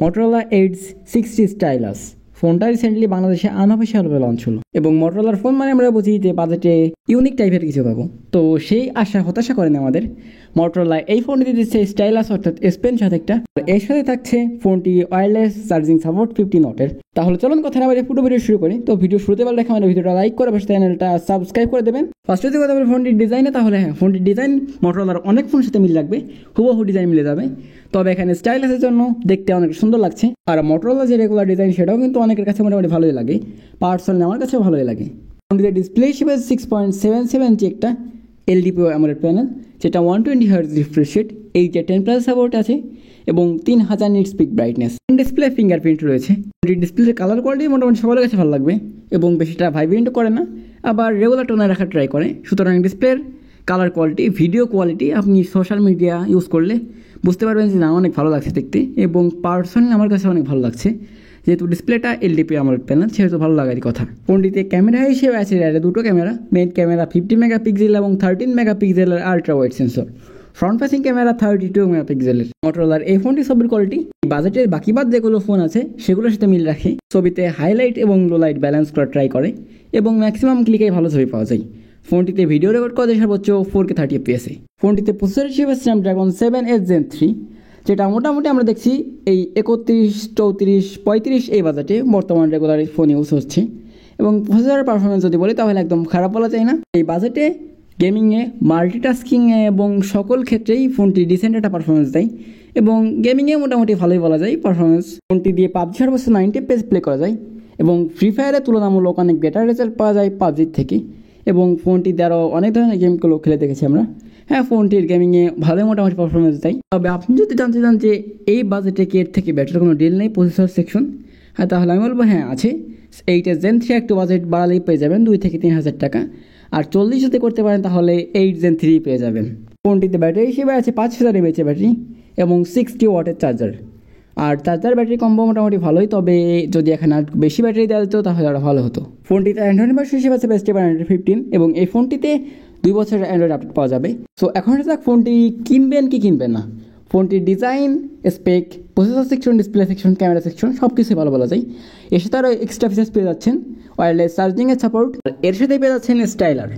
Motorola Edge 60 stylus. ফোনটা recently বাংলাদেশে আনঅফিসিয়ালভাবে launch হলো এবং মটোরোলার ফোন মানে আমরা বুঝি যে বাজেটে ইউনিক টাইপের কিছু পাবো। তো সেই আশা হতাশা করেন আমাদের। মটোরোলা এই ফোনটি দিচ্ছে স্টাইলাস অর্থাৎ এস পেন সাথে একটা, এর সাথে থাকছে ফোনটি ওয়্যারলেস চার্জিং সাপোর্ট 15 ওয়াটের। তাহলে চলুন কথা না বলে পুরো ভিডিও শুরু করি। তো ভিডিও শুরুতে বলে দেখে আমাদের ভিডিওটা লাইক করে পাশে চ্যানেলটা সাবস্ক্রাইব করে দেবেন। ফার্স্টে যদি কথা বলি ফোনটির ডিজাইনে, তাহলে হ্যাঁ ফোনটির ডিজাইন মটোরোলার অনেক ফোনের সাথে মিল লাগবে, হুবহু ডিজাইন মিলে যাবে। তবে এখানে স্টাইলাসের জন্য দেখতে অনেক সুন্দর লাগছে। আর মটোরোলা যে রেগুলার ডিজাইন সেটাও কিন্তু অনেকের কাছে মোটামুটি ভালোই লাগে, পার্সোনালি আমার কাছেও ভালোই লাগে। ফোনটিতে ডিসপ্লে হিসেবে 6.77 ইঞ্চি একটা এলডিপিও অ্যামোলেড প্যানেল, যেটা 120 hertz refresh rate, HDR10+ support আছে এবং 3000 nits pick brightness. Display fingerprint রয়েছে। ডিসপ্লের কালার কোয়ালিটি মোটামুটি সবার কাছে ভালো লাগবে এবং বেশিটা ভাইব্রেন্টও করে না, আবার রেগুলার টোনে রাখার ট্রাই করে। সুতরাং ডিসপ্লের কালার কোয়ালিটি, ভিডিও কোয়ালিটি আপনি সোশ্যাল মিডিয়া ইউজ করলে বুঝতে পারবেন যে না অনেক ভালো লাগছে দেখতে, এবং পার্সোনালি আমার কাছে অনেক ভালো লাগছে। যেহেতু ডিসপ্লেটা এলডিপি অ্যামোলেড প্যানেল সেহেতু ভালো লাগারই কথা। ফোনটিতে ক্যামেরা হিসেবে আছে দুটো ক্যামেরা, মেইন ক্যামেরা 50 মেগাপিক্সেল এবং 13 মেগাপিক্সেলের ultra wide sensor, front facing camera 32 মেগাপিক্সেলের। মটোরোলার এই ফোনটি ছবির কোয়ালিটি বাজেটের বাকিবাদ যেগুলো ফোন আছে সেগুলোর সাথে মিল রাখে। ছবিতে হাইলাইট এবং লো লাইট ব্যালেন্স করার ট্রাই করে এবং ম্যাক্সিমাম ক্লিকে ভালো ছবি পাওয়া যায়। ফোনটিতে ভিডিও রেকর্ড করা যায় সর্বোচ্চ 4K 30 FPS। ফোনটিতে প্রসেসর হিসেবে স্ন্যাপড্রাগন 7H Gen 3, যেটা মোটামুটি আমরা দেখছি এই 31, 34, 35 এই বাজেটে বর্তমান রেগুলার ফোন ইউজ হচ্ছে। এবং প্রসেসরের পারফরমেন্স যদি বলি তাহলে একদম খারাপ বলা যায় না। এই বাজেটে গেমিংয়ে, মাল্টিটাস্কিংয়ে এবং সকল ক্ষেত্রেই ফোনটি ডিসেন্ট একটা পারফরমেন্স দেয় এবং গেমিংয়ে মোটামুটি ভালোই বলা যায় পারফরমেন্স। ফোনটি দিয়ে পাবজি সর্বোচ্চ 90 FPS প্লে করা যায় এবং ফ্রি ফায়ারের তুলনামূলক অনেক বেটার রেজাল্ট পাওয়া যায় পাবজির থেকে। এবং ফোনটি দ্বারাও অনেক ধরনের গেমগুলো খেলে দেখেছি আমরা। হ্যাঁ ফোনটির গেমিংয়ে ভালোই মোটামুটি পারফরমেন্স দেয়। তবে আপনি যদি জানতে চান যে এই বাজেটে কি এর থেকে বেটার কোনো ডিল নেই প্রসেসর সেকশন, হ্যাঁ তাহলে আমি বলবো হ্যাঁ আছে। 8H Gen 3 একটু বাজেট বাড়ালেই পেয়ে যাবেন 2 থেকে 3 হাজার টাকা, আর 40 যদি করতে পারেন তাহলে 8 Gen 3 পেয়ে যাবেন। ফোনটিতে ব্যাটারি হিসেবে আছে 5000 mAh ব্যাটারি এবং 60 ওয়াটের চার্জার। আর চার্জার ব্যাটারি কম্বো মোটামুটি ভালোই, তবে যদি এখানে আর বেশি ব্যাটারি দেওয়া যেত তাহলে আরও ভালো হতো। ফোনটিতে অ্যান্ড্রয়েড ভার্সন হিসেবে আছে বেস্ট এবার অ্যান্ড্রয়েড 15 এবং এই ফোনটিতে 2 বছরের অ্যান্ড্রয়েড আপডেট পাওয়া যাবে। সো এখন যাক ফোনটি কিনবেন কি কিনবেন না। ফোনটির design, spec, processor section, display section, camera section সব কিছুই ভালো বলা যায়। এর সাথে আরও এক্সট্রা ফিচার্স পেয়ে যাচ্ছেন ওয়্যারলেস চার্জিংয়ের সাপোর্ট, এর সাথে পেয়ে যাচ্ছেন স্টাইলার।